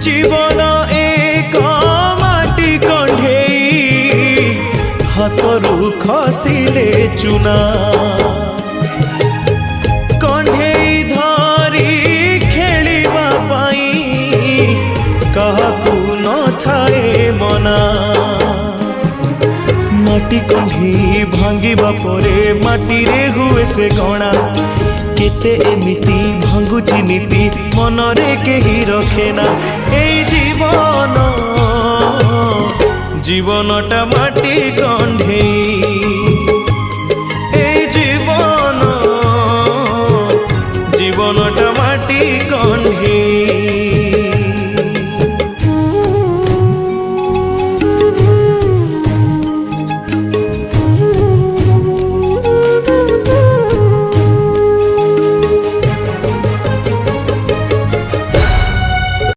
जीवन एक माटी कंढेई हाथरू खसिले चुना कंढेई धरी खेलिबा पाई काहाकू न थाए मना माटी कंढी भांगिबा परे माटी रे हुए से गणा केते एमिति भांगुची नीति मनरे केही रखेना एई जीवन जीवनटा माटी कंढेई।